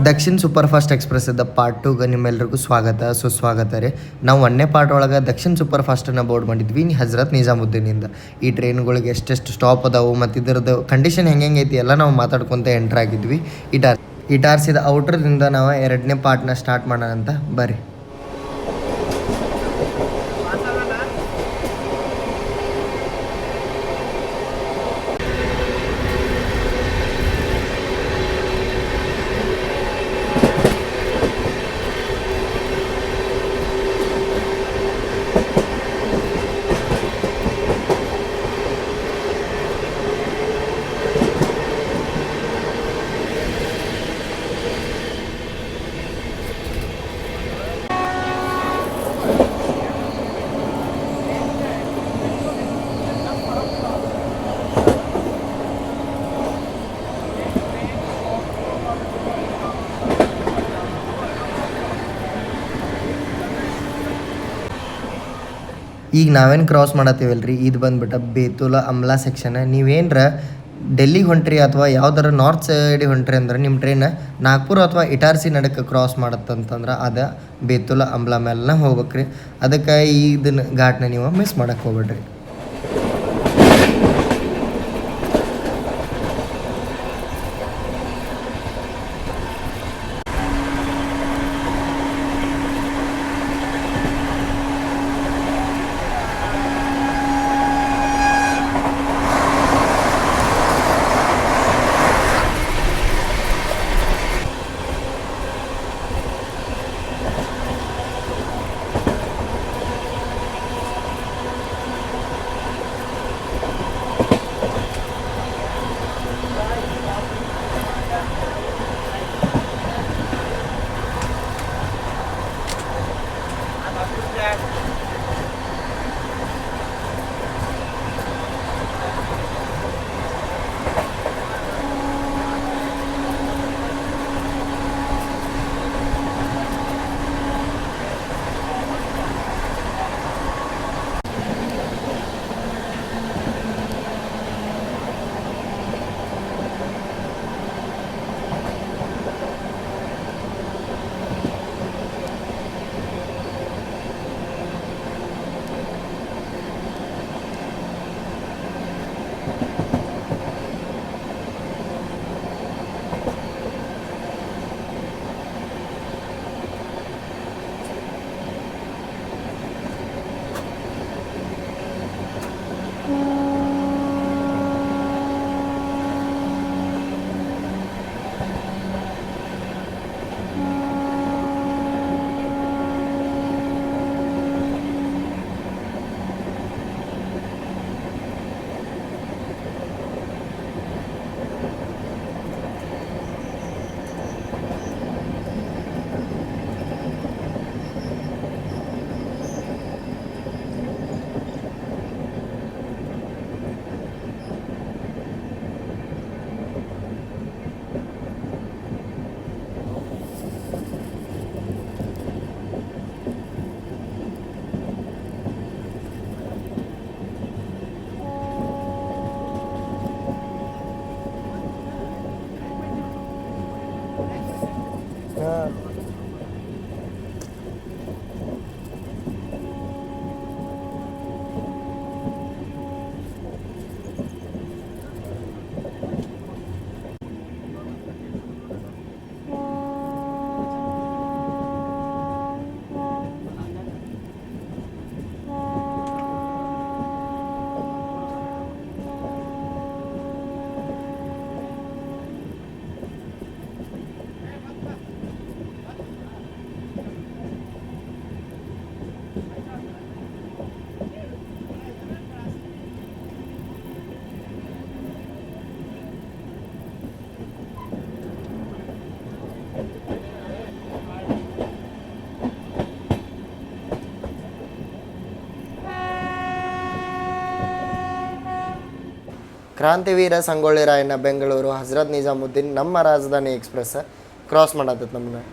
ದಕ್ಷಿಣ super fast ಎಕ್ಸ್‌ಪ್ರೆಸ್‌ದ part 2ಗೆ ನಿಮ್ಮೆಲ್ಲರಿಗೂ ಸ್ವಾಗತ ಸುಸ್ವಾಗತ ರೀ. ನಾವು 1ನೇ ಪಾರ್ಟ್ ಒಳಗೆ ದಕ್ಷಿಣ ಸೂಪರ್ ಫಾಸ್ಟನ್ನು ಬೋರ್ಡ್ ಮಾಡಿದ್ವಿ ಹಜರತ್ ನಿಜಾಮುದ್ದೀನಿಂದ. ಈ ಟ್ರೈನ್ಗಳಿಗೆ ಎಷ್ಟೆಷ್ಟು ಸ್ಟಾಪ್ ಅದಾವು ಮತ್ತು ಇದರದ್ದು ಕಂಡೀಷನ್ ಹೆಂಗೆ ಐತಿ ಎಲ್ಲ ನಾವು ಮಾತಾಡ್ಕೊತ ಎಂಟ್ರ್ ಆಗಿದ್ವಿ. ಇಟಾರ್ಸಿದ ಔಟ್ರದಿಂದ ನಾವು 2ನೇ ಪಾರ್ಟ್ನ ಸ್ಟಾರ್ಟ್ ಮಾಡೋಣ ಅಂತ ಬರ್ರಿ. ಈಗ ನಾವೇನು ಕ್ರಾಸ್ ಮಾಡತ್ತೀವಲ್ಲ ರೀ, ಇದು ಬಂದ್ಬಿಟ್ಟು ಬೇತುಲ ಅಮ್ಲಾ ಸೆಕ್ಷನ್. ನೀವೇನ್ರ ಡೆಲ್ಲಿಗೆ ಹೊಂಟ್ರಿ ಅಥವಾ ಯಾವ್ದಾರ ನಾರ್ತ್ ಸೈಡಿಗೆ ಹೊಂಟ್ರಿ ಅಂದ್ರೆ ನಿಮ್ಮ ಟ್ರೈನ್ ನಾಗ್ಪುರ ಅಥವಾ ಇಟಾರ್ಸಿ ನಡಕ್ಕೆ ಕ್ರಾಸ್ ಮಾಡತ್ತಂತಂದ್ರೆ ಅದು ಬೇತುಲ ಅಮ್ಲಾ ಮೇಲೆ ಹೋಗ್ಬೇಕ್ರಿ. ಅದಕ್ಕೆ ಇದನ್ನ ಘಾಟ್ನ ನೀವು ಮಿಸ್ ಮಾಡಕ್ಕೆ ಹೋಗ್ಬೇಡ್ರಿ. ಕ್ರಾಂತಿವೀರ ಸಂಗೊಳ್ಳಿ ರಾಯಣ್ಣ ಬೆಂಗಳೂರು ಹಜರತ್ ನಿಜಾಮುದ್ದೀನ್ ನಮ್ಮ ರಾಜಧಾನಿ ಎಕ್ಸ್‌ಪ್ರೆಸ್ ಕ್ರಾಸ್ ಮಾಡತ್ತೈತೆ ನಮ್ಮನ್ನ.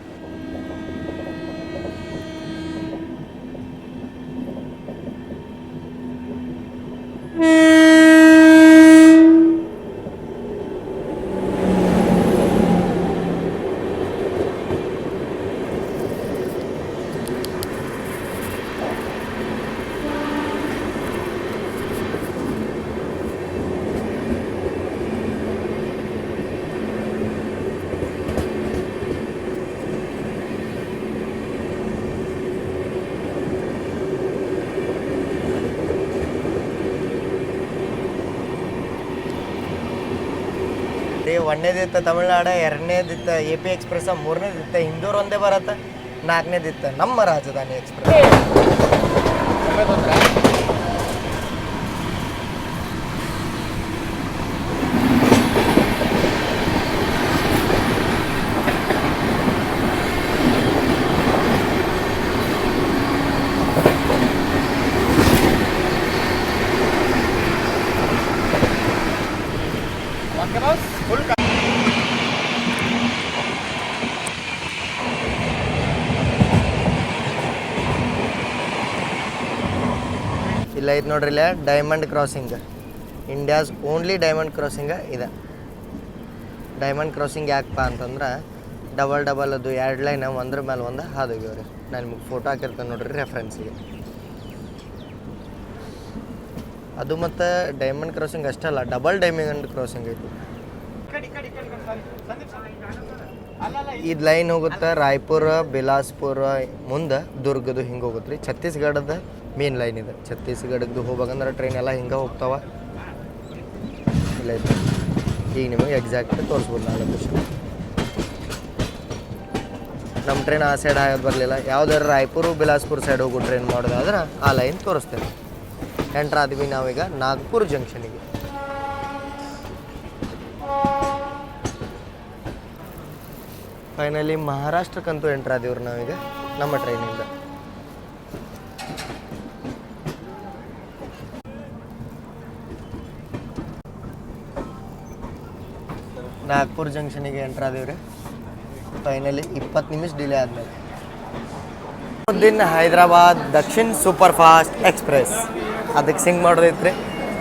ಒಂದನೇದಿತ್ತ ತಮಿಳ್ನಾಡು, ಎರಡನೇದಿತ್ತ AP ಎಕ್ಸ್ಪ್ರೆಸ್, ಮೂರನೇದಿತ್ತ ಹಿಂದೂರು ಒಂದೇ ಬರತ್ತೆ, ನಾಲ್ಕನೇದಿತ್ತ ನಮ್ಮ ರಾಜಧಾನಿ ಎಕ್ಸ್ಪ್ರೆಸ್. ಇಲ್ಲ ಐತೆ ನೋಡ್ರಿ, ಇಲ್ಲ diamond crossing, India's only diamond crossing ಇದೆ. ಡೈಮಂಡ್ ಕ್ರಾಸಿಂಗ್ ಯಾಕಪ್ಪ ಅಂತಂದ್ರೆ ಡಬಲ್ ಅದು 2 ಲೈನ್ ಒಂದ್ರ ಮೇಲೆ ಒಂದು ಹಾದೋಗ್ಯವ್ರಿ. ನಾನು ನಿಮಗೆ ಫೋಟೋ ಹಾಕಿರ್ತೇನೆ ನೋಡ್ರಿ ರೆಫರೆನ್ಸಿಗೆ. ಅದು ಮತ್ತು ಡೈಮಂಡ್ ಕ್ರಾಸಿಂಗ್ ಅಷ್ಟೇ ಅಲ್ಲ, ಡಬಲ್ ಡೈಮಂಡ್ ಕ್ರಾಸಿಂಗ್ ಐತಿ. ಇದು ಲೈನ್ ಹೋಗುತ್ತೆ ರಾಯ್ಪುರ, ಬಿಲಾಸ್ಪುರ, ಮುಂದೆ ದುರ್ಗದು ಹಿಂಗೆ ಹೋಗುತ್ತೆ ರೀ. ಛತ್ತೀಸ್ಗಢದ ಮೇನ್ ಲೈನ್ ಇದೆ. ಛತ್ತೀಸ್ಗಢದ್ದು ಹೋಗ್ಬೇಕಂದ್ರೆ ಟ್ರೈನ್ ಎಲ್ಲ ಹಿಂಗೆ ಹೋಗ್ತಾವ. ಇಲ್ಲ ಐತೆ, ಈಗ ನಿಮಗೆ ಎಕ್ಸಾಕ್ಟ್ ತೋರಿಸ್ಬೋದು ನಾಳೆ ಖುಷಿ. ನಮ್ಮ ಟ್ರೈನ್ ಆ ಸೈಡ್ ಆಗೋದು ಬರಲಿಲ್ಲ. ಯಾವುದಾದ್ರು ರಾಯ್ಪುರ ಬಿಲಾಸ್ಪುರ ಸೈಡ್ ಹೋಗೋ ಟ್ರೈನ್ ಮಾಡೋದಾದ್ರೆ ಆ ಲೈನ್ ತೋರಿಸ್ತೇನೆ. ಎಂಟ್ರ್ ಆದ್ವಿ ನಾವೀಗ ನಾಗ್ಪುರ ಜಂಕ್ಷನಿಗೆ. ಫೈನಲಿ ಮಹಾರಾಷ್ಟ್ರಕ್ಕಂತೂ ಎಂಟ್ರ್ ಆದೀವ್ರಿ ನಾವೀಗ ನಮ್ಮ ಟ್ರೈನಿಂದ. ನಾಗ್ಪುರ್ ಜಂಕ್ಷನಿಗೆ ಎಂಟ್ರ್ ಆದೀವ್ರಿ ಫೈನಲಿ 20 ನಿಮಿಷ ಡಿಲೇ ಆದಮೇಲೆ. ಹೈದರಾಬಾದ್ ದಕ್ಷಿಣ್ ಸೂಪರ್ ಫಾಸ್ಟ್ ಎಕ್ಸ್ಪ್ರೆಸ್ ಅದಕ್ಕೆ ಸಿಂಗ್ ಮಾಡೋದೈತ್ರಿ.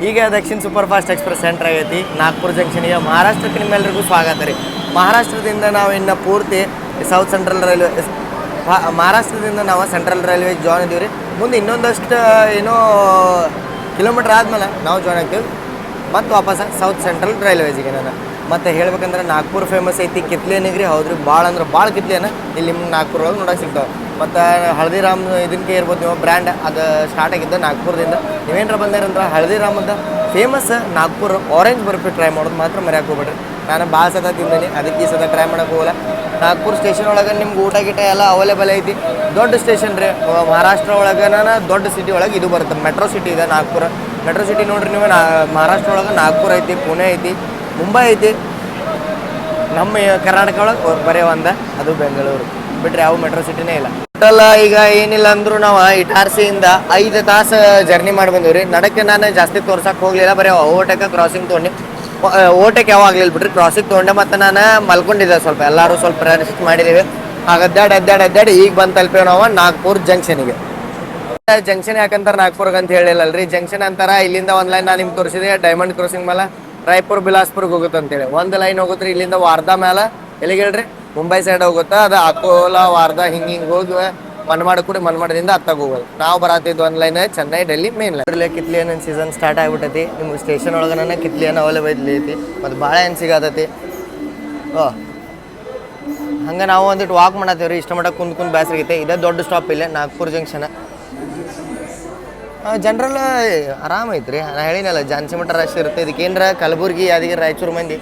ಈಗ ದಕ್ಷಿಣ್ ಸೂಪರ್ ಫಾಸ್ಟ್ ಎಕ್ಸ್ಪ್ರೆಸ್ ಎಂಟ್ರ್ ಆಗೈತಿ ನಾಗ್ಪುರ ಜಂಕ್ಷನಿಗೆ. ಮಹಾರಾಷ್ಟ್ರಕ್ಕೆ ನಿಮ್ಮೆಲ್ಲರಿಗೂ ಸ್ವಾಗತ ರೀ. ಮಹಾರಾಷ್ಟ್ರದಿಂದ ನಾವು ಇನ್ನು ಪೂರ್ತಿ ಸೌತ್ ಸೆಂಟ್ರಲ್ ರೈಲ್ವೆ, ಮಹಾರಾಷ್ಟ್ರದಿಂದ ನಾವು ಸೆಂಟ್ರಲ್ ರೈಲ್ವೆಗೆ ಜಾಯ್ನ್ ಇದೀವಿ ರೀ. ಮುಂದೆ ಇನ್ನೊಂದಷ್ಟು ಏನೋ ಕಿಲೋಮೀಟ್ರ್ ಆದಮೇಲೆ ನಾವು ಜಾಯ್ನ್ ಆಗ್ತೀವಿ ಮತ್ತು ವಾಪಸ್ ಸೌತ್ ಸೆಂಟ್ರಲ್ ರೈಲ್ವೇಜಿಗೆ. ನಾನು ಮತ್ತು ಹೇಳ್ಬೇಕಂದ್ರೆ ನಾಗ್ಪುರ್ ಫೇಮಸ್ ಐತಿ ಕಿತ್ಲಿ ಏನಿಗ್ರಿ. ಹೌದ್ರಿ, ಭಾಳ ಅಂದ್ರೆ ಭಾಳ ಕಿತ್ಲಿನ ಇಲ್ಲಿ ನಿಮ್ಗೆ ನಾಗ್ಪುರ ಒಳಗೆ ನೋಡೋಕೆ ಸಿಗ್ತಾವೆ. ಮತ್ತು ಹಳದಿರಾಮ್ ಇದಕ್ಕೆ ಇರ್ಬೋದು ನೀವು ಬ್ರ್ಯಾಂಡ್, ಅದು ಸ್ಟಾರ್ಟ್ ಆಗಿದ್ದ ನಾಗ್ಪುರದಿಂದ. ನೀವೇನಾರ ಬಂದಿರಂದ್ರೆ ಹಳದಿರಾಮದ famous Nagpur orange barfi try ಮಾಡೋದು ಮಾತ್ರ ಮರ್ಯಾಕೆ ಹೋಗ್ಬೇಡ್ರಿ. ನಾನು ಭಾಳ ಸತ ತಿಂದೀನಿ, ಅದಕ್ಕೆ ಈ ಸತ ಟ್ರೈ ಮಾಡೋಕೆ ಹೋಗಲ್ಲ. ನಾಗ್ಪುರ್ ಸ್ಟೇಷನ್ ಒಳಗೆ ನಿಮ್ಗೆ ಊಟ ಗೀಟ ಎಲ್ಲ ಅವೈಲೇಬಲ್ ಐತಿ. ದೊಡ್ಡ ಸ್ಟೇಷನ್ ರೀ ಮಹಾರಾಷ್ಟ್ರ ಒಳಗೆ. ದೊಡ್ಡ ಸಿಟಿ ಒಳಗೆ ಇದು ಬರುತ್ತೆ, ಮೆಟ್ರೋ ಸಿಟಿ ಇದೆ ನಾಗ್ಪುರ. ಮೆಟ್ರೋ ಸಿಟಿ ನೋಡ್ರಿ ನೀವು, ಮಹಾರಾಷ್ಟ್ರ ಒಳಗೆ ನಾಗ್ಪುರ ಐತಿ, ಪುಣೆ ಐತಿ, ಮುಂಬೈ ಐತಿ. ನಮ್ಮ ಕರ್ನಾಟಕ ಒಳಗೆ ಬರೀ ಅದು ಬೆಂಗಳೂರು ಬಿಟ್ರೆ ಯಾವ ಮೆಟ್ರೋ ಸಿಟಿನೇ ಇಲ್ಲ. ಟೋಟಲ್ ಈಗ ಏನಿಲ್ಲ ಅಂದರೂ ನಾವು ಇಟಾರ್ಸಿಯಿಂದ 5 ತಾಸು ಜರ್ನಿ ಮಾಡಿ ಬಂದೀವಿ ರೀ. ನಡಕ್ಕೆ ನಾನು ಜಾಸ್ತಿ ತೋರ್ಸಕ್ಕೆ ಹೋಗಲಿಲ್ಲ, ಬರೀ ಓವರ್ಟೇಕ್ ಕ್ರಾಸಿಂಗ್ ತೊಗೊಂಡು. ಓವರ್ಟೇಕ್ ಯಾವ ಆಗಲಿಲ್ಲ ಬಿಟ್ರಿ, ಕ್ರಾಸಿಂಗ್ ತೊಗೊಂಡೆ. ಮತ್ತು ನಾನು ಮಲ್ಕೊಂಡಿದ್ದೆ ಸ್ವಲ್ಪ, ಎಲ್ಲರೂ ಸ್ವಲ್ಪ ರೆಸ್ಟ್ ಮಾಡಿದ್ದೀವಿ. ಅಡ್ಡಾಡಿ ಈಗ ಬಂದು ತಲುಪೇವು ನಾವು ನಾಗ್ಪುರ್ ಜಂಕ್ಷನಿಗೆ. ಜಂಕ್ಷನ್ ಯಾಕಂತಾರೆ ನಾಗ್ಪುರ್ಗೆ ಅಂತ ಹೇಳಿಲ್ಲಲ್ರಿ, ಜಂಕ್ಷನ್ ಅಂತಾರ. ಇಲ್ಲಿಂದ ಒಂದು ಲೈನ್ ನಾನು ನಿಮ್ಗೆ ತೋರಿಸಿದೆ ಡೈಮಂಡ್ ಕ್ರಾಸಿಂಗ್ ಮೇಲೆ ರಾಯ್ಪುರ್ ಬಿಲಾಸ್ಪುರ್ಗೆ ಹೋಗುತ್ತೆ ಅಂತೇಳಿ. ಒಂದು ಲೈನ್ ಹೋಗುತ್ತೆ ಇಲ್ಲಿಂದ ವಾರ್ಧಾ ಮೇಲೆ, ಎಲ್ಲಿಗೆ ಹೇಳ್ರಿ ಮುಂಬೈ ಸೈಡ್ ಹೋಗುತ್ತೆ. ಅದು ಅಕೋಲಾ ವಾರ್ಧಾ ಹಿಂಗೆ ಹೋಗಿ ಮನ್ಮಾಡದಿಂದ ಹತ್ತಾಗ ಹೋಗೋದು. ನಾವು ಬರತ್ತಿದ್ದು ಒಂದು line Chennai Delhi main line. ಕಿತ್ಲಿ ಏನು ಸೀಸನ್ ಸ್ಟಾರ್ಟ್ ಆಗಿಬಿಟ್ಟೈತಿ. ನಿಮ್ಗೆ ಸ್ಟೇಷನ್ ಒಳಗೆ ಕಿತ್ಲಿ ಏನು ಅವೈಲೇಬಲ್ ಐತಿ ಮತ್ತು ಬಾಳೆಹಣ್ಣು ಸಿಗತೈತಿ. ಹಂಗೆ ನಾವು ಒಂದಿಟ್ಟು ವಾಕ್ ಮಾಡತ್ತೀವಿ ರೀ. ಇಷ್ಟ ಮಟ್ಟ ಕುಂದು ಬೇಸರಿಗೈತೆ. ಇದೇ ದೊಡ್ಡ ಸ್ಟಾಪ್ ಇಲ್ಲೇ ನಾಗ್ಪುರ್ ಜಂಕ್ಷನ್. ಜನರಲ್ ಆರಾಮ ಐತ್ರಿ. ನಾನು ಹೇಳಿನಲ್ಲ ಜಾನ್ಸಿ ಮಠ ರಶ್ ಇರುತ್ತೆ. ಇದಕ್ಕೆ ಏನರ ಕಲಬುರ್ಗಿ, ಯಾದಗಿರಿ, ರಾಯಚೂರು ಮಂದಿ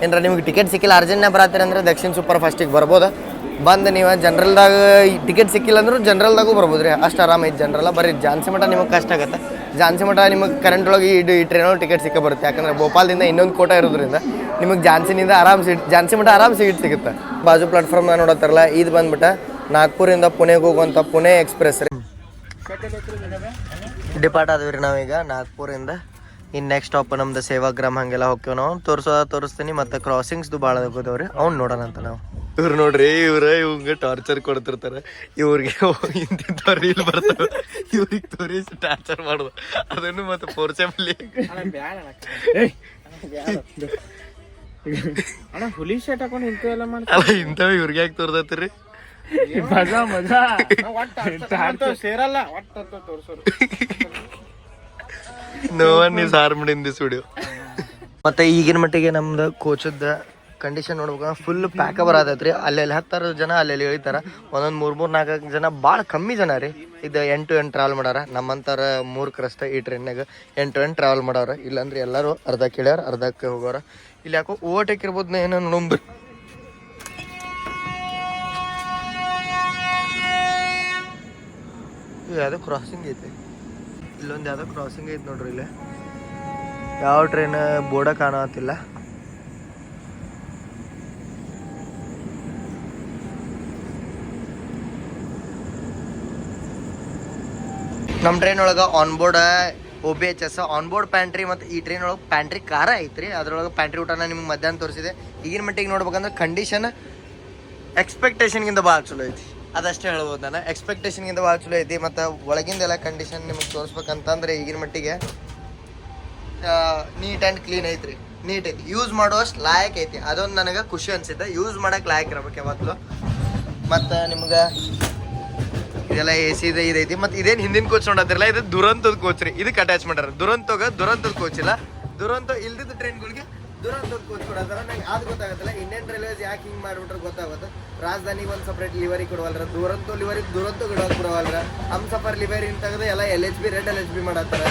ಏನರ ನಿಮ್ಗೆ ಟಿಕೆಟ್ ಸಿಕ್ಕಿಲ್ಲ, ಅರ್ಜೆಂಟ್ನಾಗ ಬರತ್ತೀರಿ ಅಂದ್ರೆ ದಕ್ಷಿಣ್ ಸೂಪರ್ ಫಾಸ್ಟಿಗೆ ಬರ್ಬೋದು. ಬಂದು ನೀವು ಜನರಲ್ದಾಗ ಟಿಕೆಟ್ ಸಿಕ್ಕಿಲ್ಲ ಅಂದ್ರೂ ಜನರಲ್ದಾಗೂ ಬರ್ಬೋದು ರೀ. ಅಷ್ಟು ಆರಾಮ ಐತಿ ಜನರಲ್ಲ. ಬರೀ ಜಾನ್ಸಿ ಮಠ ನಿಮಗೆ ಕಷ್ಟ ಆಗುತ್ತೆ. ಜಾನ್ಸಿ ಮಠ ನಿಮಗೆ ಕರೆಂಟ್ ಒಳಗೆ ಈ ಟ್ರೈನೊಳಗೆ ಟಿಕೆಟ್ ಸಿಕ್ಕ ಬರುತ್ತೆ. ಯಾಕಂದರೆ ಭೋಪಾಲದಿಂದ ಇನ್ನೊಂದು ಕೋಟ ಇರೋದ್ರಿಂದ ನಿಮಗೆ ಜಾನ್ಸಿನಿಂದ ಜಾನ್ಸಿ ಮಠ ಆರಾಮ್ ಸೀಟ್ ಸಿಗುತ್ತೆ. ಬಾಜು ಪ್ಲಾಟ್ಫಾರ್ಮ್ ನೋಡತ್ತಾರಲ್ಲ, ಇದು ಬಂದ್ಬಿಟ್ಟು ನಾಗ್ಪುರಿಂದ ಪುಣೆಗೆ ಹೋಗುವಂಥ ಪುಣೆ ಎಕ್ಸ್ಪ್ರೆಸ್ ರೀ. ಡಿಪಾರ್ಟ್ ಆದ್ವಿ ರೀ ನಾವೀಗ ನಾಗ್ಪುರಿಂದ. ಇನ್ನು ನೆಕ್ಸ್ಟ್ ಸ್ಟಾಪ್ ನಮ್ದು ಸೇವಾಗ್ರಾಮ್ ಹಂಗೆಲ್ಲ ಹೋಗ್ತೀವಿ ನಾವು. ತೋರಿಸ್ತೀನಿ. ಮತ್ತು ಕ್ರಾಸಿಂಗ್ಸ್ದು ಭಾಳ ಆಗೋದವ್ರಿ, ಅವ್ನು ನೋಡೋಣ ಅಂತ ನಾವು. ಇವ್ರು ನೋಡ್ರಿ, ಇವಂಗೆ ಟಾರ್ಚರ್ ಕೊಡ್ತಿರ್ತಾರೆ. ಇವ್ರಿಗೆ ಇಂತಿಂಥವ್ರು ಇಲ್ಲಿ ಬರ್ತಾರೆ, ಇವ್ರಿಗೆ ತೋರಿಸಿ ಟಾರ್ಚರ್ ಮಾಡೋದು. ಅದನ್ನು ಮತ್ತು ಫೋರ್ಸೆಬಲಿ ಹುಲಿ ಶರ್ಟ್ ಹಾಕೊಂಡು ಇಂಥವೆಲ್ಲ ಮಾಡ್ತಾರೆ. ಅಲ್ಲ ಇಂಥವು ಇವ್ರಿಗೆ ಯಾಕೆ ತೋರ್ದತ್ತೀರಿ? ಸೇರಲ್ಲ ತೋರ್ಸೋರು. No one is harmed in this video. ಮತ್ತು ಈಗಿನ ಮಟ್ಟಿಗೆ ನಮ್ದು ಕೋಚದ ಕಂಡೀಷನ್ ನೋಡ್ಬೇಕು ಫುಲ್ ಪ್ಯಾಕ ಬರತೈತ್ರಿ. ಅಲ್ಲೆಲ್ಲಿ 10 ಜನ ಅಲ್ಲೆಲ್ಲಿ ಇಳಿತಾರ. ಒಂದೊಂದು 3-4 ಜನ ಭಾಳ ಕಮ್ಮಿ ಜನ ರೀ. ಇದು 8 ಟ್ರಾವೆಲ್ ಮಾಡಾರ. ನಮ್ಮಂತಾರ ಮೂರ್ಖರಷ್ಟ ಈ ಟ್ರೈನ್ನಾಗ 8 ಟ್ರಾವೆಲ್ ಮಾಡವ್ರ. ಇಲ್ಲಾಂದ್ರೆ ಎಲ್ಲರೂ ಅರ್ಧ ಕೇಳ್ಯಾರ ಅರ್ಧಕ್ಕೆ ಹೋಗೋರ. ಇಲ್ಲಿ ಯಾಕೋ ಓವರ್ಟೇಕ್ ಇರ್ಬೋದು ಏನೋ ನೋಡ್ರಿ. ಯಾವುದೋ ಕ್ರಾಸಿಂಗ್ ಐತಿ. ಇಲ್ಲೊಂದು ಯಾವುದೋ ಕ್ರಾಸಿಂಗ್ ಐತಿ ನೋಡ್ರಿ. ಇಲ್ಲಿ ಯಾವ ಟ್ರೈನ್ ಬೋರ್ಡ ಕಾಣತ್ತಿಲ್ಲ. ನಮ್ಮ ಟ್ರೈನ್ ಒಳಗೆ on board OBHS on board pantry ಮತ್ತು ಈ ಟ್ರೈನ್ ಒಳಗೆ ಪ್ಯಾಂಟ್ರಿ ಕಾರ ಐತ್ರಿ. ಅದ್ರೊಳಗೆ ಪ್ಯಾಂಟ್ರಿ ಊಟನ ನಿಮ್ಗೆ ಮಧ್ಯಾಹ್ನ ತೋರಿಸಿದೆ. ಈಗಿನ ಮಟ್ಟಿಗೆ ನೋಡ್ಬೇಕಂದ್ರೆ ಕಂಡೀಷನ್ ಎಕ್ಸ್ಪೆಕ್ಟೇಷನ್ಗಿಂತ ಭಾಳ ಚಲೋ ಐತಿ. ಅದಷ್ಟೇ ಹೇಳ್ಬೋದು ನಾನು. ಎಕ್ಸ್ಪೆಕ್ಟೇಷನ್ಗಿಂತ ಭಾಳ ಚಲೋ ಐತಿ. ಮತ್ತು ಒಳಗಿಂದೆಲ್ಲ ಕಂಡೀಷನ್ ನಿಮಗೆ ತೋರಿಸ್ಬೇಕಂತಂದ್ರೆ ಈಗಿನ ಮಟ್ಟಿಗೆ ನೀಟ್ ಆ್ಯಂಡ್ ಕ್ಲೀನ್ ಐತ್ರಿ. ನೀಟ್ ಐತಿ, ಯೂಸ್ ಮಾಡೋಷ್ಟು ಲಾಯಕ್ ಐತಿ. ಅದೊಂದು ನನಗೆ ಖುಷಿ ಅನ್ಸುತ್ತೆ. ಯೂಸ್ ಮಾಡಕ್ಕೆ ಲಾಯಕ್ ಇರ್ಬೇಕು ಯಾವತ್ತೂ. ಮತ್ತು ನಿಮ್ಗೆ ಇದೆಲ್ಲ AC ಇದೈತಿ. ಮತ್ತು ಇದೇನು ಹಿಂದಿನ ಕೋಚ್ ನೋಡತ್ತಿರಲ್ಲ, ಇದು ದುರಂತದ ಕೋಚ್ ರೀ. ಇದಕ್ಕೆ ಅಟ್ಯಾಚ್ ಮಾಡ್ಯಾರ. ದುರಂತದ ಕೋಚ್ ಇಲ್ಲ. ದುರಂತ ಇಲ್ದಿದ್ದ ಟ್ರೈನ್ಗಳಿಗೆ ದುರಂತದ ಕೋಚ್ ಕೊಡತ್ತಾರ. ನಂಗೆ ಅದು ಗೊತ್ತಾಗತ್ತಲ್ಲ. ಇಂಡಿಯನ್ ರೈಲ್ವೇಸ್ ಯಾಕೆ ಹಿಂಗೆ ಮಾಡಿಬಿಟ್ರೆ ಗೊತ್ತಾಗುತ್ತೆ. ರಾಜಧಾನಿಗೆ ಒಂದು ಸಪ್ರೇಟ್ ಲಿವರಿ ಕೊಡವಲ್ರ, ದುರಂತ ಕೊಡೋಕೆ ಕೊಡವಲ್ರ. ಸಫರ್ ಲಿವರಿ ತೆಗೆದು ಎಲ್ಲ LHB ರೆಡ್ LHB ಮಾಡತ್ತಾರ.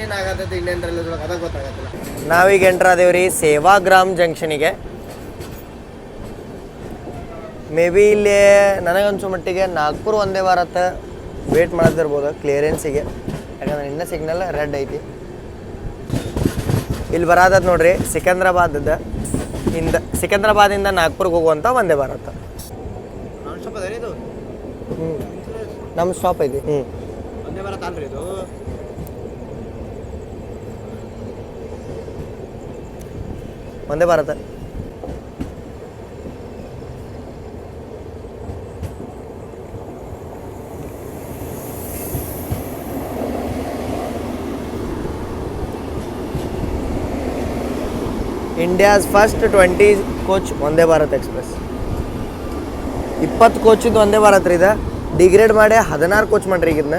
ಏನಾಗತ್ತೈತೆ ಇಂಡಿಯನ್ ರೈಲ್ವೇಸ್ ಒಳಗೆ ಅದಾಗ ಗೊತ್ತಾಗತ್ತಲ್ಲ. ನಾವೀಗ ಎಂಟ್ರ್ ಆದೇವ್ರಿ ಸೇವಾಗ್ರಾಮ್ ಜಂಕ್ಷನಿಗೆ. ಮೇ ಬಿ ಇಲ್ಲಿ ನನಗನ್ಸೋ ಮಟ್ಟಿಗೆ ನಾಗ್ಪುರ್ ವಂದೇ ಭಾರತ್ ವೇಟ್ ಮಾಡತ್ತಿರ್ಬೋದು ಕ್ಲಿಯರೆನ್ಸಿಗೆ. ಯಾಕಂದ್ರೆ ಇನ್ನೂ ಸಿಗ್ನಲ್ ರೆಡ್ ಐತಿ. ಇಲ್ಲಿ ಬರತ್ತದ ನೋಡ್ರಿ ಸಿಕಂದ್ರಾಬಾದಿಂದ ನಾಗ್ಪುರ್ಗೆ ಹೋಗುವಂಥ ವಂದೇ ಭಾರತ್. ನಮ್ಮ ಸ್ಟಾಪ್ ಐತಿ. ವಂದೇ ಭಾರತ್ ಅಲ್ರಿ ಇದು. Vande Bharat. India's first 20 coach Vande Bharat express. 20 ಕೋಚಿದ್ದು Vande Bharat ರೀ. ಇದು ಡಿಗ್ರೇಡ್ ಮಾಡಿ 16 ಕೋಚ್ ಮಾಡ್ರಿ ಈಗ ಇದನ್ನ.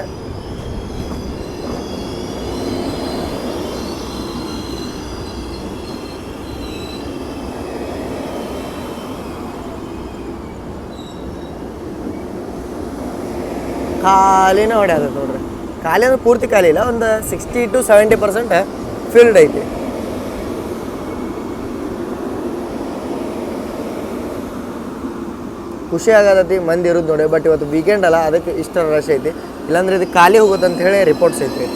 ಖಾಲಿನ ಹೊಡ್ಯಾದ ನೋಡ್ರಿ. ಖಾಲಿ ಅಂದ್ರೆ ಪೂರ್ತಿ ಖಾಲಿ ಇಲ್ಲ, ಒಂದು 60 to 70% ಫೀಲ್ಡ್ ಐತಿ. ಖುಷಿ ಆಗತೈತಿ ಮಂದಿ ಇರೋದು ನೋಡಿ. ಬಟ್ ಇವತ್ತು ವೀಕೆಂಡ್ ಅಲ್ಲ, ಅದಕ್ಕೆ ಇಷ್ಟ ರಶ್ ಐತಿ. ಇಲ್ಲಾಂದ್ರೆ ಇದು ಖಾಲಿ ಹೋಗುತ್ತೆ ಅಂತ ಹೇಳಿ ರಿಪೋರ್ಟ್ಸ್ ಐತ್ರಿ.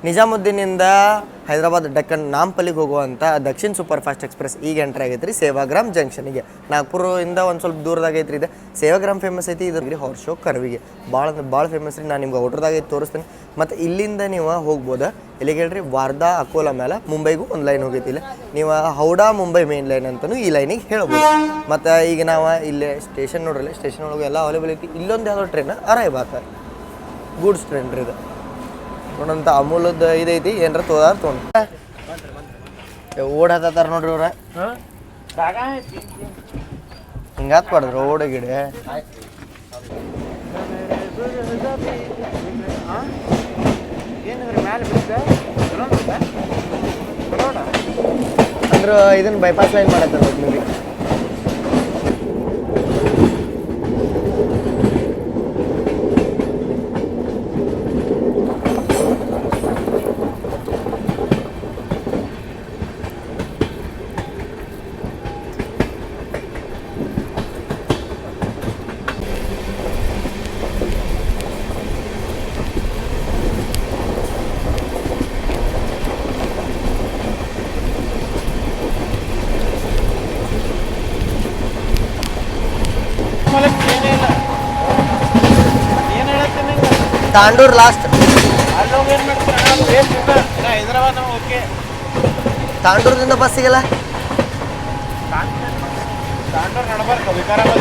ನಿಜಾಮುದ್ದೀನಿಂದ ಹೈದರಾಬಾದ್ ಡೆಕ್ಕನ್ ನಾಂಪಲ್ಲಿಗೆ ಹೋಗುವಂಥ ದಕ್ಷಿಣ ಸೂಪರ್ ಫಾಸ್ಟ್ ಎಕ್ಸ್ಪ್ರೆಸ್ ಈಗ ಎಂಟ್ರ್ ಆಗೈತೆ ರೀ ಸೇವಾಗ್ರಾಮ್ ಜಂಕ್ಷನಿಗೆ. ನಾಗ್ಪುರದಿಂದ ಒಂದು ಸ್ವಲ್ಪ ದೂರದಾಗ ಐತ್ರಿ ಇದು. ಸೇವಾಗ್ರಾಮ್ ಫೇಮಸ್ ಐತಿ. ಇದ್ರಿಗೆ ಹಾರ್ಸ್ ಶೋ ಕರ್ವಿಗೆ ಭಾಳ ಫೇಮಸ್ ರೀ. ನಾನು ನಿಮ್ಗೆ ಔಟ್ರದಾಗ ಐತಿ ತೋರಿಸ್ತೀನಿ. ಮತ್ತು ಇಲ್ಲಿಂದ ನೀವು ಹೋಗ್ಬೋದು ಎಲ್ಲಿಗೆ ಹೇಳ್ರಿ, ವಾರ್ಧಾ ಅಕೋಲಾ ಮೇಲೆ ಮುಂಬೈಗೂ ಒಂದು ಲೈನ್ ಹೋಗೈತಿ. ಇಲ್ಲಿ ನೀವು ಹೌಡಾ ಮುಂಬೈ ಮೇನ್ ಲೈನ್ ಅಂತಲೂ ಈ ಲೈನಿಗೆ ಹೇಳ್ಬೋದು. ಮತ್ತು ಈಗ ನಾವು ಇಲ್ಲೇ ಸ್ಟೇಷನ್ ನೋಡ್ರಿ, ಸ್ಟೇಷನ್ ಒಳಗೆ ಎಲ್ಲ ಅವೈಲೇಬಲ್ ಐತಿ. ಇಲ್ಲೊಂದು ಯಾವುದೋ ಟ್ರೈನ್ ಅರೈವ್ ಆಗ್ತಾರೆ, ಗೂಡ್ಸ್ ಟ್ರೈನ್ ರೀ ಇದು. ನೋಡಂತ ಅಮೂಲದ ಇದೈತಿ. ಏನಾರ ತೋದಾರ ಓಡಾತಾರ ನೋಡ್ರಿ ಇವ್ರ. ಹಿಂಗಾತ್ ಪಡ್ದ್ರು ಓಡ ಗಿಡ. ಅಂದ್ರೆ ಇದನ್ನ ಬೈಪಾಸ್ ಲೈನ್ ಮಾಡತ್ತಾರ ನಿಮಗೆ. Tandur last. Hyderabad okay. ತಾಂಡೂರದಿಂದ bus ಸಿಗಲ್ಲ. Tandur ನಡಬಾರ್ದು Vikarabad.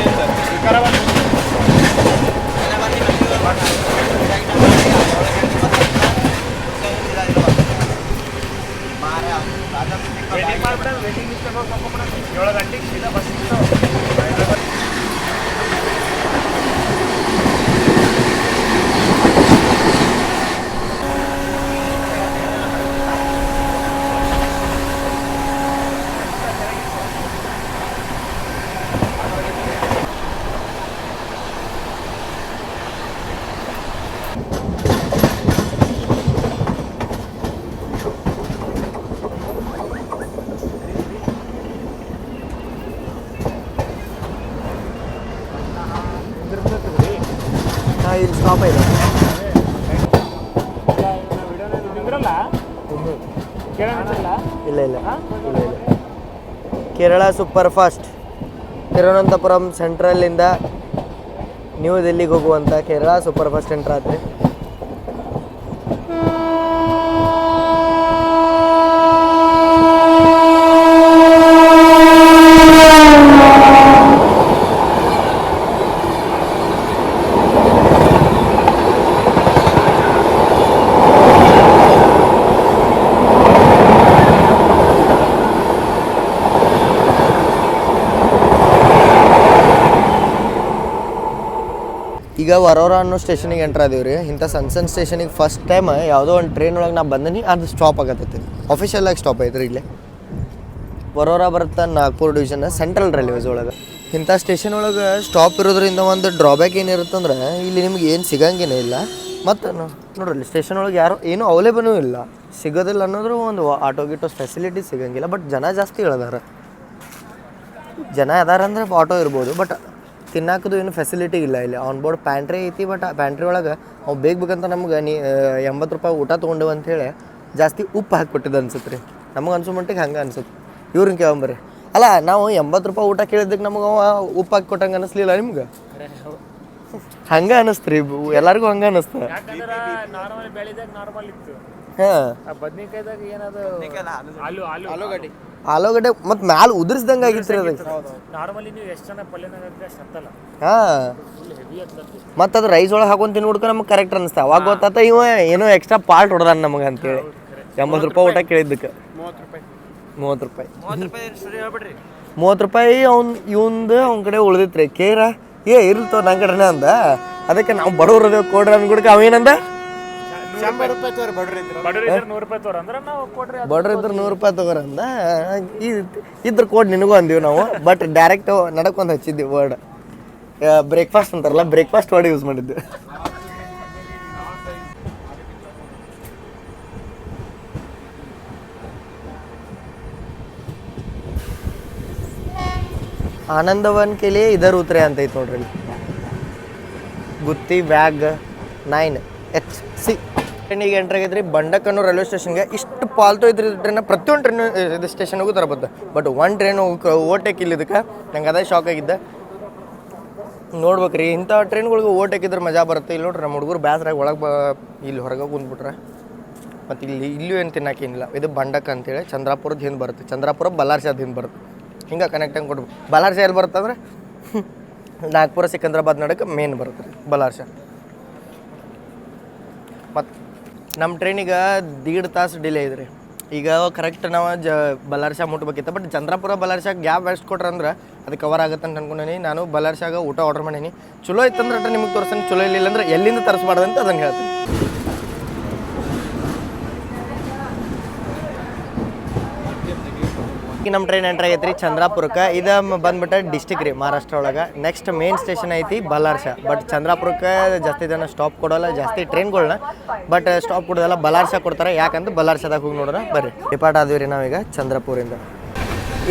Waiting ಮಾಡ್ಬಿಡ. Waiting list 7 ಗಂಟೆಗೆ ಸೀದಾ ಬಸ್ ಸಿಗ್ತಾವೆ. ಇಲ್ಲಿ ಸ್ಟಾಪ್ ಇದೆ. ನಿಂದ್ರಲ್ಲ ಕೇಳೋಣ ಇಲ್ಲ ಇಲ್ಲ ಇಲ್ಲ ಇಲ್ಲ. ಕೇರಳ ಸೂಪರ್ ಫಾಸ್ಟ್ ತಿರುವನಂತಪುರಂ ಸೆಂಟ್ರಲ್ಲಿಂದ ನ್ಯೂ ದಿಲ್ಲಿಗೆ ಹೋಗುವಂಥ ಕೇರಳ ಸೂಪರ್ ಫಾಸ್ಟ್ ಎಂಟ್ರ್ ಆತ್ರಿ. ಈಗ ವರೋರಾ ಅನ್ನೋ ಸ್ಟೇಷನಿಗೆ ಎಂಟ್ರ್ ಆದೀವಿ ರೀ. ಇಂಥ ಸಣ್ಣ ಸ್ಟೇಷನಿಗೆ ಫಸ್ಟ್ ಟೈಮ್ ಯಾವುದೋ ಒಂದು ಟ್ರೈನ್ ಒಳಗೆ ನಾ ಬಂದೀನಿ, ಅದು ಸ್ಟಾಪ್ ಆಗತ್ತೈತಿ. ಅಫಿಷಿಯಲ್ ಆಗಿ ಸ್ಟಾಪ್ ಐತ್ರಿ ಇಲ್ಲೇ. ವರೋರಾ ಬರುತ್ತೆ ನಾಗ್ಪುರ್ ಡಿವಿಷನ್ ಸೆಂಟ್ರಲ್ ರೈಲ್ವೇಸ್ ಒಳಗೆ. ಇಂಥ ಸ್ಟೇಷನ್ ಒಳಗೆ ಸ್ಟಾಪ್ ಇರೋದ್ರಿಂದ ಒಂದು ಡ್ರಾಬ್ಯಾಕ್ ಏನಿರುತ್ತಂದ್ರೆ ಇಲ್ಲಿ ನಿಮ್ಗೆ ಏನು ಸಿಗಂಗೇನೇ ಇಲ್ಲ. ಮತ್ತು ನೋಡ್ರಿ ಸ್ಟೇಷನ್ ಒಳಗೆ ಯಾರು ಏನೂ ಅವೈಲೇಬಲೂ ಇಲ್ಲ, ಸಿಗೋದಿಲ್ಲ ಅನ್ನೋದ್ರು ಒಂದು ಆಟೋ ಗಿಟೋ ಫೆಸಿಲಿಟಿ ಸಿಗಂಗಿಲ್ಲ. ಬಟ್ ಜನ ಜಾಸ್ತಿ ಇಳದಾರ, ಜನ ಅದಾರ ಅಂದ್ರೆ ಆಟೋ ಇರ್ಬೋದು. ಬಟ್ ತಿನ್ನಾಕೋದು ಏನು ಫೆಸಿಲಿಟಿ ಇಲ್ಲ ಇಲ್ಲಿ. ಆನ್ ಬೋರ್ಡ್ ಪ್ಯಾಂಟ್ರಿ ಐತಿ, ಬಟ್ ಆ ಪ್ಯಾಂಟ್ರಿ ಒಳಗೆ ಅವು ಬೇಕಂತ ನಮ್ಗೆ 80 ರೂಪಾಯಿ ಊಟ ತೊಗೊಂಡೇವು ಅಂಥೇಳಿ ಜಾಸ್ತಿ ಉಪ್ಪು ಹಾಕಿಕೊಟ್ಟಿದ್ದು ಅನ್ಸುತ್ತೆ ರೀ. ನಮಗೆ ಅನ್ಸೋ ಮಟ್ಟಿಗೆ ಹಂಗೆ ಅನ್ಸುತ್ತೆ. ಇವ್ರನ್ನ ಕೇಳಂಬರ್ರಿ. ಅಲ್ಲ, ನಾವು 80 ರೂಪಾಯಿ ಊಟ ಕೇಳಿದ್ದಕ್ಕೆ ನಮಗೆ ಉಪ್ಪು ಹಾಕಿ ಕೊಟ್ಟಂಗೆ ಅನ್ನಿಸ್ಲಿಲ್ಲ ನಿಮ್ಗೆ? ಹಂಗೆ ಅನ್ನಿಸ್ತು ರೀ, ಎಲ್ಲರಿಗೂ ಹಂಗೆ ಅನ್ನಿಸ್ತು. ನಾರ್ಮಲ್ ಬೆಳಿದಾಗ ನಾರ್ಮಲ್ ಇತ್ತು. ಹಾಂ, ಬದ್ನಿಕಾಯ್ದಾಗ ಏನದು ಆಲೂಗಡ್ಡೆ ಆಲೂಗಡ್ಡೆ ಮತ್ತು ಮ್ಯಾಲೆ ಉದುರಿಸ್ದಂಗೆ ಆಗಿತ್ತು ರೀ ಅದಕ್ಕೆ. ನಾರ್ಮಲಿ ನೀವು ಎಷ್ಟು ಜನ ಪಲ್ಯನಾಗ ಅಷ್ಟು ಹತ್ತಲ್ಲ, ಹಾಂ. ಹೆವಿ ಹತ್ತಲ್ಲ. ಮತ್ತು ಅದು ರೈಸ್ ಒಳಗೆ ಹಾಕೊಂಡು ತಿನ್ಬಿಡ್ಕ ನಮ್ಗೆ ಕರೆಕ್ಟ್ ಅನ್ನಿಸ್ತಾ. ಅವಾಗ ಗೊತ್ತಾತ ಇವ ಏನೋ ಎಕ್ಸ್ಟ್ರಾ ಪಾರ್ಟ್ ಹೊಡೆದಾನ ನಮಗೆ ಅಂತೇಳಿ. 80 ರೂಪಾಯಿ ಊಟ ಕೇಳಿದ್ದಕ್ಕೆ 30 ರೂಪಾಯಿ 30 ರೂಪಾಯಿ ಇವಂದು ಅವ್ನ ಕಡೆ ಉಳ್ದಿತ್ತು ರೀ. ಕೇರ ಇರ್ತವ ನನ್ನ ಕಡೆನೇ ಅಂದ. ಅದಕ್ಕೆ ನಾವು ಬಡವ್ರದೇ ಕೊಡ್ರಿ ಅಂದ್ಬಿಡ್ಕ ಅವೇನಂದ 100 ರೂಪಾಯಿ ತೋರಿ, ಬಡ್ರಿ ಇದ್ರೆ 100 ರೂಪಾಯಿ ತೋರ ಅಂದ್ರೆ ನಾವು ಕೊಡ್ರಿ, ಬಡ್ರಿ ಇದ್ರೆ 100 ರೂಪಾಯಿ ತಗೋರ ಅಂದ. ಇದ್ರ ಕೋಡ್ ನಿನಗೂ ಅಂದೀವಿ ನಾವು. ಬಟ್ ಡೈರೆಕ್ಟ್ ನಡಕೊಂದು ಹಚ್ಚಿದ್ವಿ ವರ್ಡ್. ಬ್ರೇಕ್ಫಾಸ್ಟ್ ಅಂತಾರಲ್ಲ, ಬ್ರೇಕ್ಫಾಸ್ಟ್ ವರ್ಡ್ ಯೂಸ್ ಮಾಡಿದ್ವಿ. ಆನಂದವನ್ ಕೇಳಿ ಇದರ ಉತ್ತರೆ ಅಂತ ಐತೆ ನೋಡ್ರಿ. ಗುತ್ತಿ ವ್ಯಾಗ್ 9HC ಟ್ರೈನಿಗೆ ಎಂಟ್ರ್ ಆಗೈತ್ರಿ. ಬಂಡಕನ್ನೂರು ರೈಲ್ವೆ ಸ್ಟೇಷನ್ಗೆ ಇಷ್ಟು ಪಾಲ್ತು ಐತ್ರಿ ಟ್ರೈನ್. ಪ್ರತಿಯೊಂದು ಟ್ರೈನ್ ಇದು ಸ್ಟೇಷನ್ಗೂ ತರಬತ್ತೆ. ಬಟ್ ಒಂದು ಟ್ರೈನ್ ಓವರ್ಟೇಕ್ ಇಲ್ಲ ಇದಕ್ಕೆ. ನಂಗೆ ಅದೇ ಶಾಕ್ ಆಗಿದ್ದೆ. ನೋಡ್ಬೇಕ್ರಿ, ಇಂಥ ಟ್ರೈನ್ಗಳಿಗೆ ಓವರ್ಟೇಕಿದ್ರೆ ಮಜಾ ಬರುತ್ತೆ. ಇಲ್ಲಿ ನೋಡ್ರಿ ನಮ್ಮ ಹುಡುಗರು ಬ್ಯಾಸ್ರಾಗಿ ಒಳಗೆ ಇಲ್ಲಿ ಹೊರಗೆ ಕುಂದ್ಬಿಟ್ರೆ. ಮತ್ತು ಇಲ್ಲೂ ಏನು ತಿನ್ನೋಕೇನಿಲ್ಲ. ಇದು ಬಂಡಕ್ ಅಂತೇಳಿ ಚಂದ್ರಾಪುರದ ಹಿಂದೆ ಬರುತ್ತೆ. ಚಂದ್ರಾಪುರ ಬಲ್ಲಾರ್ಷಾದ ಹಿಂದೆ ಬರುತ್ತೆ. ಹಿಂಗೆ ಕನೆಕ್ಟಂಗೆ ಕೊಡ್ಬೇಕು. ಬಲ್ಲಾರ್ಷ ಎಲ್ಲಿ ಬರುತ್ತೆ ಅಂದ್ರೆ ನಾಗ್ಪುರ ಸಿಕಂದ್ರಾಬಾದ್ ನಡಕ್ಕೆ ಮೇನ್ ಬರುತ್ತೆ ರೀ ಬಲ್ಲಾರ್ಷ. ಮತ್ತು ನಮ್ಮ ಟ್ರೈನಿಗೆ 1.5 ತಾಸು ಡಿಲೇ ಇದ್ರಿ. ಈಗ ಕರೆಕ್ಟ್ ನಾವು ಬಲ್ಲಾರ್ಷ ಮುಟ್ಬೇಕಿತ್ತು. ಬಟ್ ಚಂದ್ರಾಪುರ ಬಲ್ಲಾರ್ಷಾಗ ಗ್ಯಾಪ್ ಎಷ್ಟು ಕೊಟ್ರೆ ಅಂದ್ರೆ ಅದು ಕವರ್ ಆಗುತ್ತೆ ಅಂತ ಅನ್ಕೊಂಡೀನಿ. ನಾನು ಬಲ್ಲಾರ್ಷಾಗ ಊಟ ಆರ್ಡರ್ ಮಾಡೀನಿ. ಚಲೋ ಇತ್ತಂದ್ರೆ ನಿಮಗೆ ತೋರಿಸ್ತೀನಿ, ಚಲೋ ಇಲ್ಲ ಅಂದ್ರೆ ಎಲ್ಲಿಂದ ತರಿಸ್ಬಾರ್ದು ಅಂತ ಅದನ್ನು ಹೇಳ್ತೀನಿ. ಈಗ ನಮ್ಮ ಟ್ರೈನ್ ಎಂಟ್ರ್ ಆಗೈತೆ ರೀ ಚಂದ್ರಾಪುರಕ್ಕೆ. ಇದು ಬಂದ್ಬಿಟ್ಟು ಡಿಸ್ಟಿಕ್ ರೀ, ಮಹಾರಾಷ್ಟ್ರ ಒಳಗೆ. ನೆಕ್ಸ್ಟ್ ಮೇನ್ ಸ್ಟೇಷನ್ ಐತಿ ಬಲ್ಲಾರ್ಷ. ಬಟ್ ಚಂದ್ರಾಪುರಕ್ಕೆ ಜಾಸ್ತಿ ಜನ ಸ್ಟಾಪ್ ಕೊಡೋಲ್ಲ, ಜಾಸ್ತಿ ಟ್ರೈನ್ಗಳನ್ನ. ಬಟ್ ಸ್ಟಾಪ್ ಕೊಡೋದಲ್ಲ, ಬಲ್ಲಾರ್ಷ ಕೊಡ್ತಾರೆ. ಯಾಕಂದ್ರೆ ಬಲ್ಲಾರ್ಷದಾಗ ಹೋಗಿ ನೋಡ್ರೆ ಬರ್ರಿ. ಡಿಪಾರ್ಟ್ ಆದ್ವಿ ರೀ ನಾವೀಗ ಚಂದ್ರಪುರಿಂದ.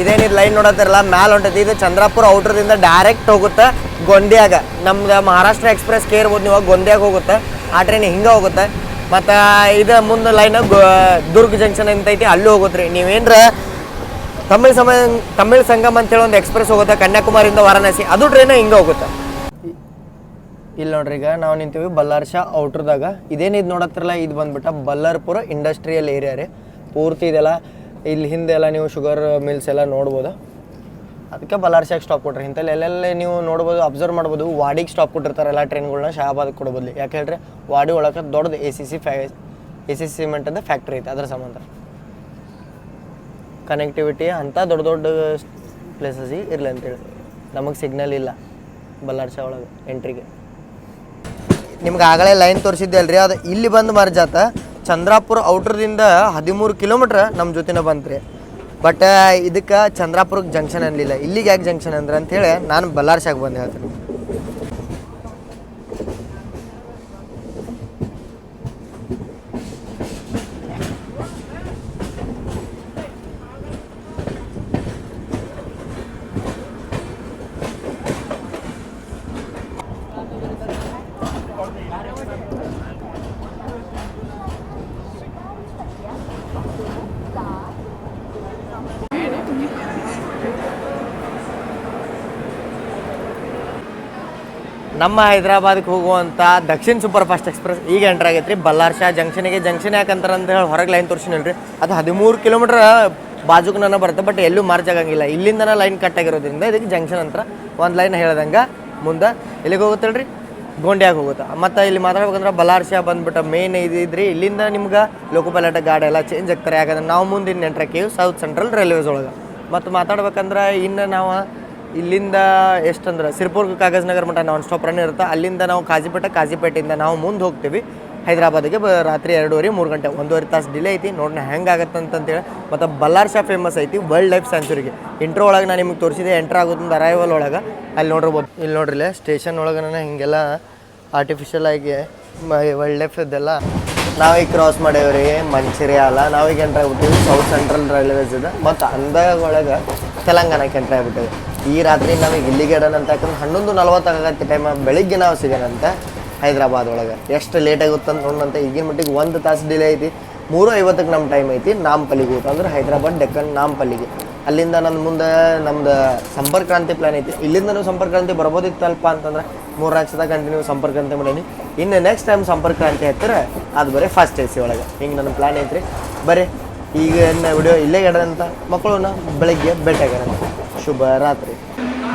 ಇದೇನಿದು ಲೈನ್ ನೋಡತ್ತಿರಲ್ಲ, ಮ್ಯಾಲೆ ಹೊಂಟೈತಿ. ಇದು ಚಂದ್ರಾಪುರ ಔಟ್ರದಿಂದ ಡೈರೆಕ್ಟ್ ಹೋಗುತ್ತೆ ಗೊಂದ್ಯಾಗ. ನಮ್ದು ಮಹಾರಾಷ್ಟ್ರ ಎಕ್ಸ್ಪ್ರೆಸ್ ಕೇರ್ಬೋದು ನೀವು, ಗೊಂದ್ಯಾಗ ಹೋಗುತ್ತೆ. ಆ ಟ್ರೈನ್ ಹಿಂಗೆ ಹೋಗುತ್ತೆ. ಮತ್ತು ಇದು ಮುಂದೆ ಲೈನ್ ದುರ್ಗ್ ಜಂಕ್ಷನ್ ಅಂತೈತಿ, ಅಲ್ಲಿ ಹೋಗುತ್ತೆ ರೀ. ನೀವೇನ್ರ ತಮಿಳ್ ಸಂಗಮ್ ಅಂತೇಳಿ ಒಂದು ಎಕ್ಸ್ಪ್ರೆಸ್ ಹೋಗುತ್ತೆ ಕನ್ಯಾಕುಮಾರಿಯಿಂದ ವಾರಣಾಸಿ, ಅದು ಟ್ರೈನ್ ಹಿಂಗೆ ಹೋಗುತ್ತೆ. ಇಲ್ಲಿ ನೋಡ್ರಿ, ಈಗ ನಾವು ನಿಂತೀವಿ ಬಲ್ಲಾರ್ಷ ಔಟ್ರದಾಗ. ಇದೇನಿದು ನೋಡತ್ತಿರಲ್ಲ, ಇದು ಬಂದ್ಬಿಟ್ಟು ಬಲ್ಲಾರ್ಪುರ ಇಂಡಸ್ಟ್ರಿಯಲ್ ಏರಿಯಾ ರೀ. ಪೂರ್ತಿ ಇದೆಲ್ಲ ಇಲ್ಲಿ ಹಿಂದೆಲ್ಲ ನೀವು ಶುಗರ್ ಮಿಲ್ಸ್ ಎಲ್ಲ ನೋಡ್ಬೋದು. ಅದಕ್ಕೆ ಬಲ್ಲಾರ್ಷಾಗೆ ಸ್ಟಾಪ್ ಕೊಟ್ರಿ. ಇಂಥಲ್ಲಿ ಎಲ್ಲೆಲ್ಲ ನೀವು ನೋಡ್ಬೋದು, ಅಬ್ಸರ್ವ್ ಮಾಡ್ಬೋದು. ವಾಡಿಗೆ ಸ್ಟಾಪ್ ಕೊಟ್ಟಿರ್ತಾರೆ ಎಲ್ಲ ಟ್ರೈನ್ಗಳನ್ನ ಶಹಾಬಾದ್ಗೆ ಕೊಡೋಬದ್ಲಿ. ಯಾಕೆ ಹೇಳ್ರಿ, ವಾಡಿ ಒಳಗೆ ದೊಡ್ಡದು ACC ಸಿಮೆಂಟದ ಫ್ಯಾಕ್ಟ್ರಿ ಐತೆ. ಅದ್ರ ಸಂಬಂಧ ಕನೆಕ್ಟಿವಿಟಿ ಅಂತ ದೊಡ್ಡ ದೊಡ್ಡ ಪ್ಲೇಸಸ್ ಇರಲಿ ಅಂತೇಳಿ. ನಮಗೆ ಸಿಗ್ನಲ್ ಇಲ್ಲ ಬಲ್ಲಾರ್ಷ ಒಳಗೆ ಎಂಟ್ರಿಗೆ. ನಿಮ್ಗೆ ಆಗಲೇ ಲೈನ್ ತೋರಿಸಿದ್ದೆ ಅಲ್ರಿ, ಅದು ಇಲ್ಲಿ ಬಂದು ಮರ್ಜಾತ. ಚಂದ್ರಾಪುರ ಔಟ್ರದಿಂದ 13 ಕಿಲೋಮೀಟ್ರ್ ನಮ್ಮ ಜೊತೆನೇ ಬಂತ್ರಿ. ಬಟ್ ಇದಕ್ಕೆ ಚಂದ್ರಾಪುರಕ್ಕೆ ಜಂಕ್ಷನ್ ಅನ್ನಲಿಲ್ಲ. ಇಲ್ಲಿಗೆ ಯಾಕೆ ಜಂಕ್ಷನ್ ಅಂದ್ರೆ ಅಂಥೇಳಿ ನಾನು ಬಲ್ಲಾರ್ಷಾಗೆ ಬಂದು ಹೇಳ್ತೀನಿ. ನಮ್ಮ ಹೈದರಾಬಾದ್ಗೆ ಹೋಗುವಂಥ ದಕ್ಷಿಣ ಸೂಪರ್ ಫಾಸ್ಟ್ ಎಕ್ಸ್ಪ್ರೆಸ್ ಈಗ ಎಂಟ್ರ್ ಆಗೈತೆ ರೀ ಬಲ್ಲಾರ್ ಶಾ ಜಂಕ್ಷನಿಗೆ. ಜಂಕ್ಷನ್ ಯಾಕಂತಾರೆ ಅಂತ ಹೇಳಿ ಹೊರಗೆ ಲೈನ್ ತೋರಿಸಿನಲ್ಲ ರೀ, ಅದು 13 ಕಿಲೋಮೀಟ್ರ್ ಬಾಜುಕ್ ನನ್ನ ಬರುತ್ತೆ, ಬಟ್ ಎಲ್ಲೂ ಮಾರ್ಚ್ ಆಗಂಗಿಲ್ಲ. ಇಲ್ಲಿಂದನೇ ಲೈನ್ ಕಟ್ ಆಗಿರೋದ್ರಿಂದ ಇದಕ್ಕೆ ಜಂಕ್ಷನ್ ಅಂತ ಒಂದು ಲೈನ್ ಹೇಳ್ದಂಗೆ ಮುಂದೆ ಎಲ್ಲಿಗೆ ಹೋಗುತ್ತಲ್ಲ ರೀ, ಗೋಂಡ್ಯಾಗ ಹೋಗುತ್ತೆ. ಮತ್ತು ಇಲ್ಲಿ ಮಾತಾಡ್ಬೇಕಂದ್ರೆ ಬಲ್ಲಾರ್ ಶಾ ಬಂದ್ಬಿಟ್ಟು ಮೇನ್ ಇದ್ರಿ, ಇಲ್ಲಿಂದ ನಿಮ್ಗೆ ಲೋಕೋ ಪೈಲಟ್ ಗಾಡಿ ಎಲ್ಲ ಚೇಂಜ್ ಆಗ್ತಾರೆ. ಯಾಕಂದ್ರೆ ನಾವು ಮುಂದೆ ಇನ್ನು ಎಂಟ್ರ್ ಆಕೀವಿ ಸೌತ್ ಸೆಂಟ್ರಲ್ ರೈಲ್ವೇಸ್ ಒಳಗೆ. ಮತ್ತು ಮಾತಾಡ್ಬೇಕಂದ್ರೆ ಇನ್ನು ನಾವು ಇಲ್ಲಿಂದ ಎಷ್ಟಂದ್ರೆ ಸಿರ್ಪುರ್ ಕಾಗಜ್ ನಗರ್ ಮಟ್ಟ ನಾನ್ ಸ್ಟಾಪ್ ರನ್ ಇರುತ್ತೆ. ಅಲ್ಲಿಂದ ನಾವು ಕಾಜಿಪೇಟೆಯಿಂದ ನಾವು ಮುಂದೆ ಹೋಗ್ತೀವಿ ಹೈದರಾಬಾದಿಗೆ. ರಾತ್ರಿ 2:30-3 ಗಂಟೆ 1.5 ತಾಸು ಡಿಲೇ ಐತಿ. ನೋಡೋಣ ಹೆಂಗಾಗತ್ತೆ ಅಂತೇಳಿ. ಮತ್ತು ಬಲ್ಲಾರ್ ಶಾ ಫೇಮಸ್ ಐತಿ ವರ್ಲ್ಡ್ ಲೈಫ್ ಸ್ಯಾಂಚುರಿಗೆ. ಇಂಟ್ರೋ ಒಳಗೆ ನಾನು ನಿಮ್ಗೆ ತೋರಿಸಿದೆ ಎಂಟ್ರ್ ಆಗೋದ್ರಿಂದ ಅರೈವಲ್ ಒಳಗೆ ಅಲ್ಲಿ ನೋಡಿರ್ಬೋದು. ಇಲ್ಲಿ ನೋಡ್ರಿಲ್ಲ ಸ್ಟೇಷನ್ ಒಳಗೆ ಹಿಂಗೆಲ್ಲ ಆರ್ಟಿಫಿಷಿಯಲ್ ಆಗಿ ವರ್ಲ್ಡ್ ಲೈಫ್ ಇದೆಲ್ಲ ನಾವೀಗ ಕ್ರಾಸ್ ಮಾಡೇವ್ರಿ ಮಂಚಿರ್ಯಾಲ. ನಾವೀಗ ಎಂಟ್ರ್ ಆಗ್ಬಿಟ್ಟಿವಿ ಸೌತ್ ಸೆಂಟ್ರಲ್ ರೈಲ್ವೇಸ್ ಇದೆ. ಮತ್ತು ಅಂದಾಗ ಒಳಗೆ ತೆಲಂಗಾಣಕ್ಕೆ ಎಂಟ್ರ್ ಆಗ್ಬಿಟ್ಟಿವಿ. ಈ ರಾತ್ರಿ ನಾವೀಗ ಇಲ್ಲಿಗೆ ಇಡೋಣಂತ, ಯಾಕಂದ್ರೆ 11:40 ಆಗತ್ತೆ ಟೈಮ್. ಬೆಳಿಗ್ಗೆ ನಾವು ಸಿಗೋಣಂತೆ ಹೈದರಾಬಾದ್ ಒಳಗೆ. ಎಷ್ಟು ಲೇಟ್ ಆಗುತ್ತೆ ಅಂತ ನೋಡೋಣಂತೆ. ಈಗಿನ ಮಟ್ಟಿಗೆ 1 ತಾಸು ಡಿಲೇ ಐತಿ. 3:50ಕ್ಕೆ ನಮ್ಮ ಟೈಮ್ ಐತಿ ನಾಂಪಲ್ಲಿಗೆ ಹೋಗುತ್ತೆ, ಅಂದ್ರೆ ಹೈದರಾಬಾದ್ ಡೆಕ್ಕನ್ ನಾಂಪಲ್ಲಿಗೆ. ಅಲ್ಲಿಂದ ನನ್ನ ಮುಂದೆ ನಮ್ದು ಸಂಪರ್ಕ ಕ್ರಾಂತಿ ಪ್ಲ್ಯಾನ್ ಐತಿ. ಇಲ್ಲಿಂದನೂ ಸಂಪರ್ಕ ಕ್ರಾಂತಿ ಬರ್ಬೋದಿತ್ತಲ್ಪ ಅಂತಂದ್ರೆ 3 ವರ್ಷದ ಕಂಟಿನ್ಯೂ ಸಂಪರ್ಕ ಕ್ರಾಂತಿ ಮಾಡೀನಿ. ಇನ್ನು ನೆಕ್ಸ್ಟ್ ಟೈಮ್ ಸಂಪರ್ಕ ಕ್ರಾಂತಿ ಹತ್ತಿರ ಅದು ಬರೀ ಫಸ್ಟ್ AC ಒಳಗೆ. ಹಿಂಗೆ ನನ್ನ ಪ್ಲ್ಯಾನ್ ಐತ್ರಿ. ಬರೀ ಈಗ ವಿಡಿಯೋ ಇಲ್ಲೇ ಇಡೋಂಥ ಮಕ್ಕಳನ್ನ ಬೆಳಗ್ಗೆ ಭೇಟಿಯಾಗೋಣ. ಶುಭ ರಾತ್ರಿ.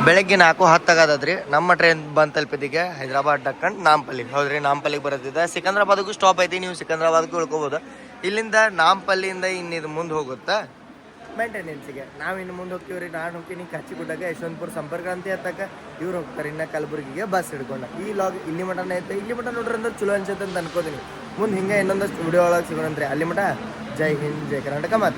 ಬೆಳಗ್ಗೆ 4:10 ಆಗದ್ರಿ ನಮ್ಮ ಟ್ರೈನ್ ಬಂದು ತಲುಪಿದಿಗೆ ಹೈದರಾಬಾದ್ ಡಕ್ಕನ್ ನಾಂಪಲ್ಲಿಗೆ. ಹೌದ್ರಿ, ನಾಂಪಲ್ಲಿಗೆ ಬರೋದಿದೆ. ಸಿಕಂದ್ರಾಬಾದ್ಗೂ ಸ್ಟಾಪ್ ಐತಿ, ನೀವು ಸಿಕಂದ್ರಾಬಾದ್ಗೂ ಉಳ್ಕೋಬೋದು. ಇಲ್ಲಿಂದ ನಾಂಪಲ್ಲಿಯಿಂದ ಇನ್ನಿದು ಮುಂದೆ ಹೋಗುತ್ತೆ ಮೇಂಟೆನೆನ್ಸಿಗೆ. ನಾವು ಇನ್ನು ಮುಂದೆ ಹೋಗ್ತೀವಿ ರೀ. ನಾನು ಹೋಗ್ತೀನಿ ಕಾಚಿಗುಡ್ಡಾಗ, ಯಶವಂತಪುರ ಸಂಪರ್ಕ ಕ್ರಾಂತಿ ಹತ್ತಕ್ಕೆ ಇವ್ರು ಹೋಗ್ತಾರೆ. ಇನ್ನು ಕಲಬುರಗಿಗೆ ಬಸ್ ಹಿಡ್ಕೊಂಡು. ಈ ಲಾಗ್ ಇಲ್ಲಿ ಮಟನೇ ಐತೆ. ಇಲ್ಲಿ ಮಟ ನೋಡ್ರಿ ಅಂದ್ರೆ ಚಲೋ ಅನ್ಸುತ್ತೆ ಅಂತ ಅನ್ಕೋತೀನಿ. ಮುಂದೆ ಹಿಂಗೆ ಇನ್ನೊಂದಷ್ಟು ವಿಡಿಯೋ ಒಳಗೆ ಸಿಗೋಣಂತ್ರಿ. ಅಲ್ಲಿ ಮಟ ಜೈ ಹಿಂದ್ ಜೈ ಕರ್ನಾಟಕ ಮಾತೆ.